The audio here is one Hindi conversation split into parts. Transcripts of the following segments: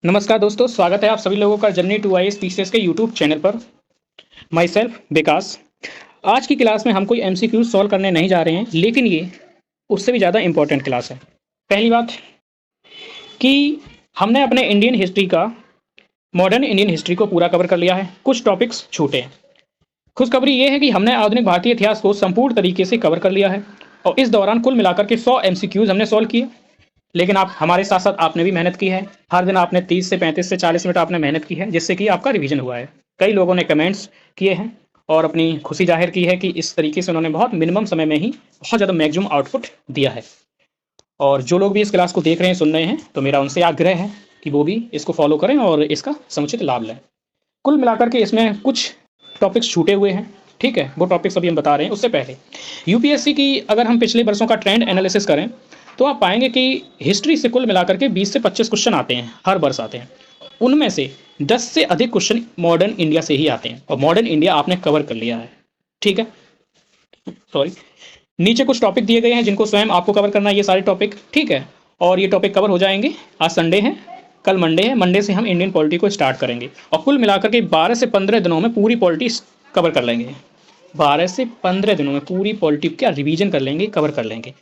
नमस्कार दोस्तों, स्वागत है आप सभी लोगों का जर्नी टू आईएएस पीसीएस के यूट्यूब चैनल पर। माई सेल्फ विकास। आज की क्लास में हम कोई एमसीक्यू सॉल्व करने नहीं जा रहे हैं, लेकिन ये उससे भी ज़्यादा इंपॉर्टेंट क्लास है। पहली बात कि हमने अपने इंडियन हिस्ट्री का मॉडर्न इंडियन हिस्ट्री को पूरा कवर कर लिया है, कुछ टॉपिक्स छूटे हैं। खुशखबरी ये है कि हमने आधुनिक भारतीय इतिहास को संपूर्ण तरीके से कवर कर लिया है और इस दौरान कुल मिलाकर के 100 एमसीक्यूज हमने सॉल्व किए। लेकिन आप हमारे साथ साथ आपने भी मेहनत की है। हर दिन आपने 30 से 35 से 40 मिनट आपने मेहनत की है, जिससे कि आपका रिवीजन हुआ है। कई लोगों ने कमेंट्स किए हैं और अपनी खुशी जाहिर की है कि इस तरीके से उन्होंने बहुत मिनिमम समय में ही बहुत ज़्यादा मैक्सिमम आउटपुट दिया है। और जो लोग भी इस क्लास को देख रहे हैं, सुन रहे हैं, तो मेरा उनसे आग्रह है कि वो भी इसको फॉलो करें और इसका समुचित लाभ लें। कुल मिलाकर के इसमें कुछ टॉपिक्स छूटे हुए हैं, ठीक है। वो टॉपिक्स अभी हम बता रहे हैं। उससे पहले यूपीएससी की अगर हम पिछले वर्षों का ट्रेंड एनालिसिस करें तो आप पाएंगे कि हिस्ट्री से कुल मिलाकर के 20 से 25 क्वेश्चन आते हैं, हर वर्ष आते हैं। उनमें से 10 से अधिक क्वेश्चन मॉडर्न इंडिया से ही आते हैं और मॉडर्न इंडिया आपने कवर कर लिया है, ठीक है। सॉरी, नीचे कुछ टॉपिक दिए गए हैं जिनको स्वयं आपको कवर करना है, ये सारे टॉपिक, ठीक है। और ये टॉपिक कवर हो जाएंगे। आज संडे है, कल मंडे है। मंडे से हम इंडियन पॉलिटी को स्टार्ट करेंगे और कुल मिलाकर के 12 से 15 दिनों में पूरी पॉलिटी कवर कर लेंगे। 12 से 15 दिनों में पूरी पॉलिटी क्या रिवीजन कर लेंगे, कवर कर लेंगे।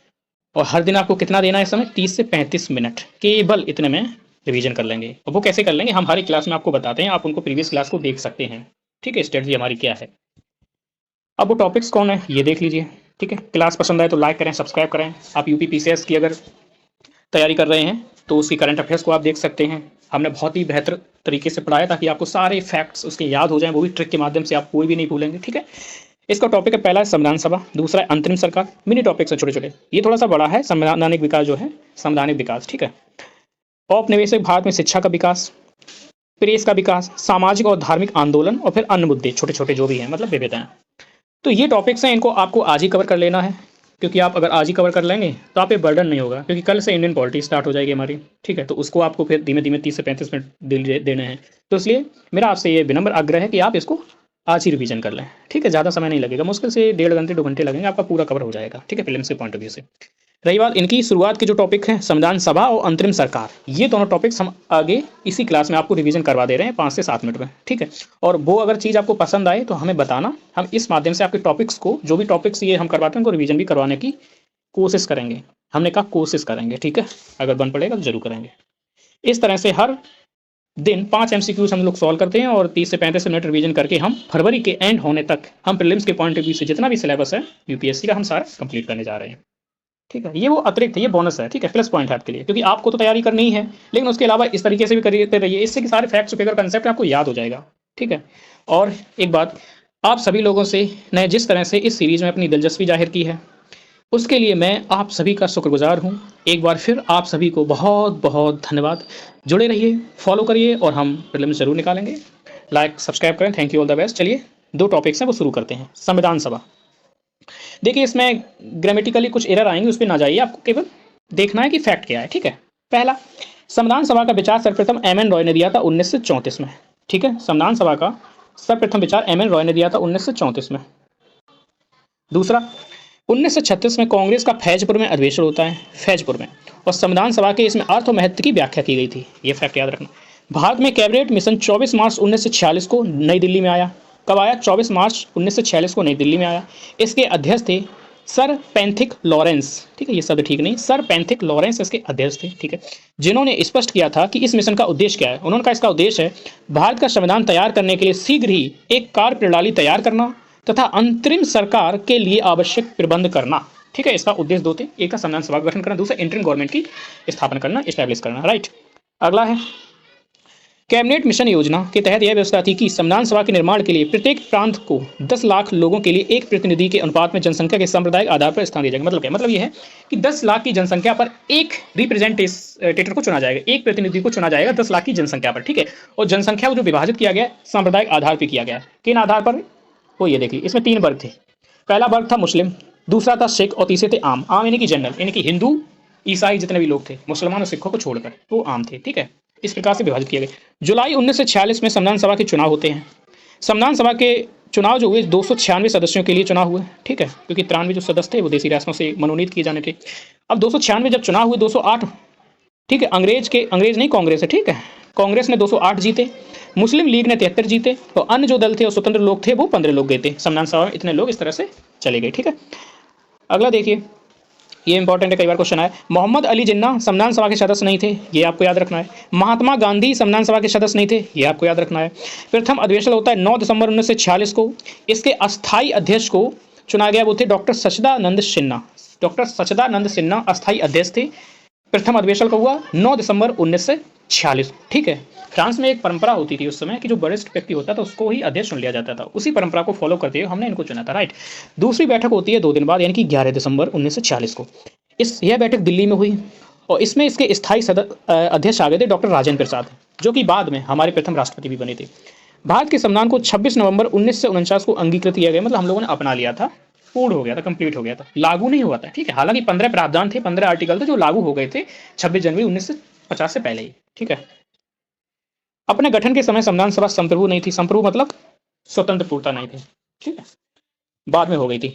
और हर दिन आपको कितना देना है समय? 30 से 35 मिनट, केवल इतने में रिवीजन कर लेंगे। और वो कैसे कर लेंगे हम हर एक क्लास में आपको बताते हैं, आप उनको प्रीवियस क्लास को देख सकते हैं, ठीक है। स्ट्रेटजी हमारी क्या है। अब वो टॉपिक्स कौन है ये देख लीजिए, ठीक है। क्लास पसंद आए तो लाइक करें, सब्सक्राइब करें। आप यूपी पीसीएस की अगर तैयारी कर रहे हैं तो उसकी करंट अफेयर्स को आप देख सकते हैं। हमने बहुत ही बेहतर तरीके से पढ़ाया ताकि आपको सारे फैक्ट्स उसके याद हो जाएं, वो भी ट्रिक के माध्यम से, आप कोई भी नहीं भूलेंगे, ठीक है। इसका टॉपिक है, पहला है संविधान सभा, दूसरा है अंतरिम सरकार। मिनी टॉपिक्स है छोटे छोटे, ये थोड़ा सा बड़ा है, संवैधानिक विकास जो है, संवैधानिक विकास, ठीक है। औपनिवेशिक भारत में शिक्षा का विकास, प्रेस का विकास, सामाजिक और धार्मिक आंदोलन, और फिर अन्य मुद्दे छोटे छोटे जो भी हैं, मतलब विविधताएं। तो ये टॉपिक्स हैं, इनको आपको आज ही कवर कर लेना है, क्योंकि आप अगर आज ही कवर कर लेंगे तो आप पे बर्डन नहीं होगा, क्योंकि कल से इंडियन पॉलिटी स्टार्ट हो जाएगी हमारी, ठीक है। तो उसको आपको फिर धीमे धीमे 30 से 35 मिनट देने हैं। तो इसलिए मेरा आपसे ये विनम्र आग्रह है कि आप इसको आज ही रिवीजन कर लें, ठीक है। ज़्यादा समय नहीं लगेगा, मुश्किल से 1.5 घंटे 2 घंटे लगेंगे, आपका पूरा कवर हो जाएगा, ठीक है, प्रीलिम्स के पॉइंट ऑफ व्यू से। रही बात इनकी शुरुआत के जो टॉपिक हैं, संविधान सभा और अंतरिम सरकार, ये दोनों टॉपिक्स हम आगे इसी क्लास में आपको रिवीजन करवा दे रहे हैं 5 से 7 मिनट में, ठीक है। और वो अगर चीज़ आपको पसंद आए तो हमें बताना, हम इस माध्यम से आपके टॉपिक्स को, जो भी टॉपिक्स ये हम करवाते हैं, उनको रिवीजन भी करवाने की कोशिश करेंगे। हमने कहा कोशिश करेंगे, ठीक है। अगर बन पड़ेगा तो जरूर करेंगे। इस तरह से हर दिन 5 एमसीक्यूज हम लोग सॉल्व करते हैं और 30 से 35 मिनट रिवीजन करके हम फरवरी के एंड होने तक हम प्रीलिम्स के पॉइंट ऑफ व्यू से जितना भी सिलेबस है यूपीएससी का, हम सारा कंप्लीट करने जा रहे हैं, ठीक है। ये वो अतिरिक्त है, ये बोनस है, ठीक है, प्लस पॉइंट है आपके लिए, क्योंकि आपको तो तैयारी करनी ही है, लेकिन उसके अलावा इस तरीके से भी करते रहिए, इससे कि सारे फैक्ट्स फिगर कंसेप्ट आपको याद हो जाएगा, ठीक है। और एक बात, आप सभी लोगों से मैं जिस तरह से इस सीरीज में अपनी दिलचस्पी जाहिर की है, उसके लिए मैं आप सभी का शुक्रगुजार हूँ। एक बार फिर आप सभी को बहुत बहुत धन्यवाद। जुड़े रहिए, फॉलो करिए और हम प्रीलिम्स जरूर निकालेंगे। लाइक सब्सक्राइब करें। Thank you, all the best. चलिए 2 टॉपिक्स हैं वो शुरू करते हैं। संविधान सभा, देखिए इसमें ग्रामेटिकली कुछ एरर आएंगे, उस पर ना जाइए, आपको केवल देखना है कि फैक्ट क्या है, ठीक है। पहला, संविधान सभा का विचार सर्वप्रथम एम.एन. रॉय ने दिया था 1934 में, ठीक है। संविधान सभा का सर्वप्रथम विचार एम.एन. रॉय ने दिया था 1934 में। दूसरा, 1936 में कांग्रेस का फैजपुर में अधिवेशन होता है, फैजपुर में, और संविधान सभा के इसमें अर्थ और महत्व की व्याख्या की गई थी, ये फैक्ट याद रखना। भारत में कैबिनेट मिशन 24 मार्च 1946 को नई दिल्ली में आया। कब आया? 24 मार्च 1946 को नई दिल्ली में आया। इसके अध्यक्ष थे सर पैंथिक लॉरेंस, ठीक है, ये शब्द ठीक नहीं, सर पैंथिक लॉरेंस इसके अध्यक्ष थे, ठीक है, जिन्होंने स्पष्ट किया था कि इस मिशन का उद्देश्य क्या है। उन्होंने कहा इसका उद्देश्य है भारत का संविधान तैयार करने के लिए शीघ्र ही एक कार्य प्रणाली तैयार करना तथा अंतरिम सरकार के लिए आवश्यक प्रबंध करना, ठीक है। इसका उद्देश्य 2 थे, एक था संविधान सभा का गठन करना, दूसरा इंटरिम गवर्नमेंट की स्थापना करना, एस्टैब्लिश करना, राइट। अगला है, कैबिनेट मिशन योजना के तहत यह व्यवस्था थी कि संविधान सभा के निर्माण के लिए प्रत्येक प्रांत को 10 लाख लोगों के लिए एक प्रतिनिधि के अनुपात में जनसंख्या के सांप्रदायिक आधार पर स्थान दिया जाएगा। मतलब क्या? मतलब यह है कि 10 लाख की जनसंख्या पर एक रिप्रेजेंटेटर को चुना जाएगा, एक प्रतिनिधि को चुना जाएगा 10 लाख की जनसंख्या पर, ठीक है। और जनसंख्या को जो विभाजित किया गया सांप्रदायिक आधार पर किया गया। किन आधार पर? वो ये देखिए, इसमें 3 वर्ग थे। पहला वर्ग था मुस्लिम, दूसरा था सिख और तीसरे थे आम। आम यानी कि जनरल, यानी कि हिंदू ईसाई जितने भी लोग थे, मुसलमान और सिखों को छोड़कर, तो आम थे, ठीक है। इस प्रकार से विभाजित किया गया। जुलाई 1946 में संविधान सभा के चुनाव होते हैं। संविधान सभा के चुनाव जो हुए 296 सदस्यों के लिए चुनाव हुए, ठीक है, क्योंकि 93 जो सदस्य थे वो देसी रियासतों से मनोनीत किए जाने थे। अब 296 जब चुनाव हुए, 208, ठीक है, अंग्रेज नहीं कांग्रेस है, ठीक है, कांग्रेस ने 208 जीते, मुस्लिम लीग ने 73 जीते, और अन्य जो दल थे और स्वतंत्र लोग थे वो 15 लोग गए थे संविधान सभा में। इतने लोग इस तरह से चले गए। ठीक है, अगला देखिए, ये इंपॉर्टेंट है, कई बार क्वेश्चन आया। मोहम्मद अली जिन्ना संविधान सभा के सदस्य नहीं थे, ये आपको याद रखना है। महात्मा गांधी संविधान सभा के सदस्य नहीं थे, ये आपको याद रखना है। प्रथम अधिवेशन होता है 9 दिसंबर 1946 को। इसके अस्थायी अध्यक्ष को चुना गया, वो थे डॉक्टर सच्चिदानंद सिन्हा। डॉक्टर सच्चिदानंद सिन्हा अस्थायी अध्यक्ष थे। प्रथम अधिवेशन का हुआ 9 दिसंबर 1946। ठीक है, फ्रांस में एक परंपरा होती थी उस समय कि जो वरिष्ठ व्यक्ति होता था उसको ही अध्यक्ष चुन लिया जाता था। उसी परंपरा को फॉलो करते हुए हमने इनको चुना था। राइट, दूसरी बैठक होती है 2 दिन बाद, यानी कि 11 दिसंबर 1940 को। यह बैठक दिल्ली में हुई और इसमें इसके स्थायी अध्यक्ष आ गए थे डॉक्टर राजेंद्र प्रसाद, जो कि बाद में हमारे प्रथम राष्ट्रपति भी बने थे। भारत के संविधान को 26 नवंबर 1949 को अंगीकृत किया गया, मतलब हम लोगों ने अपना लिया था, पूर्ण हो गया था, कंप्लीट हो गया था, लागू नहीं हुआ था। ठीक है, हालांकि 15 प्रावधान थे, 15 आर्टिकल थे जो लागू हो गए थे 26 जनवरी 1950 से पहले ही। ठीक है, अपने गठन के समय संविधान सभा संप्रभु नहीं थी। संप्रभु मतलब स्वतंत्र पूर्णता नहीं थी। ठीक है, बाद में हो गई थी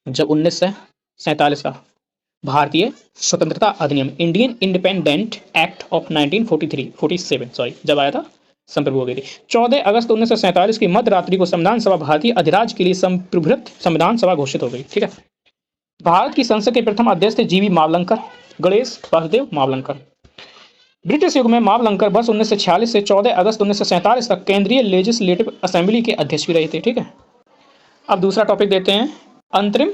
जब 1947 का भारतीय स्वतंत्रता अधिनियम, इंडियन इंडिपेंडेंट एक्ट ऑफ 1947 जब आया था, संप्रभु हो गई थी। 14 अगस्त 1947 की मध्य रात्रि को संविधान सभा भारतीय अधिराज्य के लिए संप्रभुत संविधान सभा घोषित हो गई। ठीक है, भारत की संसद के प्रथम अध्यक्ष थे जीवी मावलंकर, गणेश वासुदेव मावलंकर। ब्रिटिश युग में मावलंकर वर्ष 1946 से 14 अगस्त 1947 तक केंद्रीय लेजिस्लेटिव असेंबली के अध्यक्ष भी रहे थे। ठीक है, अब दूसरा टॉपिक देते हैं, अंतरिम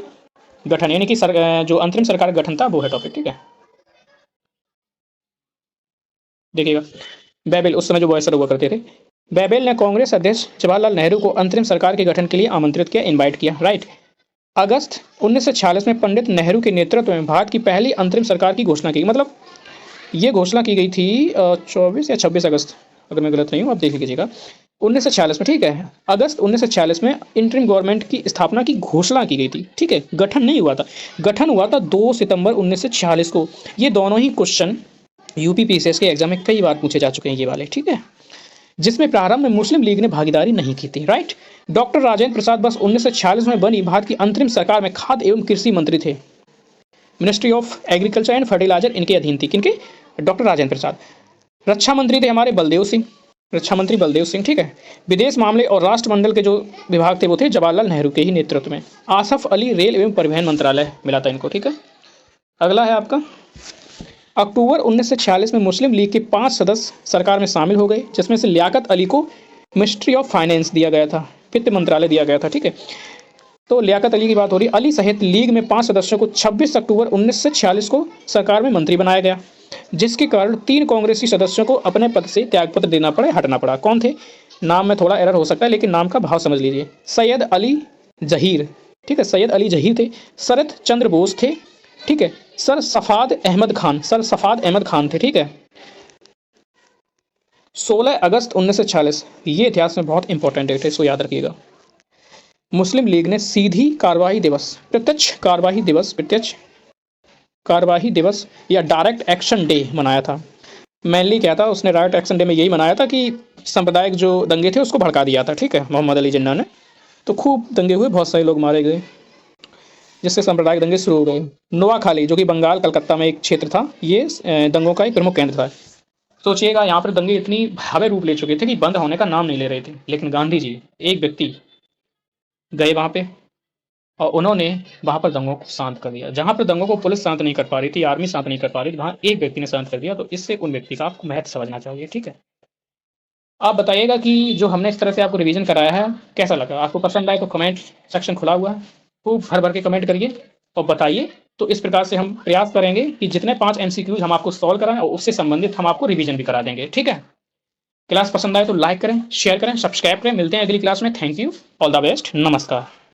गठन, यानी कि जो अंतरिम सरकार का गठन था वो है टॉपिक। ठीक है, देखिएगा, बेबेल उस समय जो वॉयसर हुआ करते थे, बेबेल ने कांग्रेस अध्यक्ष जवाहरलाल नेहरू को अंतरिम सरकार के गठन के लिए आमंत्रित किया, इनवाइट किया। राइट, अगस्त 1946 में पंडित नेहरू के नेतृत्व में भारत की पहली अंतरिम सरकार की घोषणा की। मतलब ये घोषणा की गई थी 24 या 26 अगस्त, अगर मैं गलत नहीं हूँ आप देख लीजिएगा, 1946 में। ठीक है, अगस्त 1946 में इंटरिम गवर्नमेंट की स्थापना की घोषणा की गई थी। ठीक है, गठन नहीं हुआ था, गठन हुआ था 2 सितंबर 1946 को। ये दोनों ही क्वेश्चन यूपी पीसीएस के एग्जाम में कई बार पूछे जा चुके हैं ये वाले। ठीक है, जिसमें प्रारंभ में मुस्लिम लीग ने भागीदारी नहीं की थी। राइट, डॉक्टर राजेंद्र प्रसाद बस 1946 में बनी भारत की अंतरिम सरकार में खाद्य एवं कृषि मंत्री थे। Ministry of agriculture and fertiliser इनके अधीन थी। किनके? डॉक्टर राजेंद्र प्रसाद। रक्षा मंत्री थे हमारे बलदेव सिंह, रक्षा मंत्री बलदेव सिंह। ठीक है, विदेश मामले और राष्ट्रमंडल के जो विभाग थे वो थे जवाहरलाल नेहरू के ही नेतृत्व में। आसफ अली रेल एवं परिवहन मंत्रालय मिला था इनको। ठीक है, अगला है आपका, अक्टूबर 1946 में मुस्लिम लीग के 5 सदस्य सरकार में शामिल हो गए, जिसमें से लियाकत अली को मिनिस्ट्री ऑफ फाइनेंस दिया गया था, वित्त मंत्रालय दिया गया था। ठीक है, तो लियाकत अली की बात हो रही। अली सहित लीग में 5 सदस्यों को 26 अक्टूबर 1946 को सरकार में मंत्री बनाया गया, जिसके कारण 3 कांग्रेसी सदस्यों को अपने पद से त्यागपत्र देना पड़ा, हटना पड़ा। कौन थे? नाम में थोड़ा एरर हो सकता है लेकिन नाम का भाव समझ लीजिए। सैयद अली जहीर, ठीक है, सैयद अली जहीर थे। शरद चंद्र बोस थे। ठीक है, सर सफाद अहमद खान थे। ठीक है, 16 अगस्त 1946, ये इतिहास में बहुत इंपॉर्टेंट डेट है, इसको याद रखिएगा। मुस्लिम लीग ने सीधी कार्रवाई दिवस, प्रत्यक्ष कार्रवाई दिवस या डायरेक्ट एक्शन डे मनाया था। मेनली क्या था, उसने डायरेक्ट एक्शन डे में यही मनाया था कि सांप्रदायिक जो दंगे थे उसको भड़का दिया था। ठीक है, मोहम्मद अली जिन्ना ने, तो खूब दंगे हुए, बहुत सारे लोग मारे गए, जिससे सांप्रदायिक दंगे शुरू हो गए। नोआखाली जो कि बंगाल कलकत्ता में एक क्षेत्र था, ये दंगों का एक प्रमुख केंद्र था। सोचिएगा, यहाँ पर दंगे इतनी भयावह रूप ले चुके थे कि बंद होने का नाम नहीं ले रहे थे, लेकिन गांधी जी एक व्यक्ति गए वहाँ पे और उन्होंने वहाँ पर दंगों को शांत कर दिया। जहाँ पर दंगों को पुलिस शांत नहीं कर पा रही थी, आर्मी शांत नहीं कर पा रही थी, वहाँ एक व्यक्ति ने शांत कर दिया। तो इससे उन व्यक्ति का आपको महत्व समझना चाहिए। ठीक है, आप बताइएगा कि जो हमने इस तरह से आपको रिवीजन कराया है कैसा लगा, आपको पसंद आए तो कमेंट सेक्शन खुला हुआ है, खूब भर भर के कमेंट करिए और बताइए। तो इस प्रकार से हम प्रयास करेंगे कि जितने 5 MCQs हम आपको सॉल्व कराएं और उससे संबंधित हम आपको रिवीजन भी करा देंगे। ठीक है, क्लास पसंद आए तो लाइक करें, शेयर करें, सब्सक्राइब करें। मिलते हैं अगली क्लास में। Thank you, all the best, नमस्कार।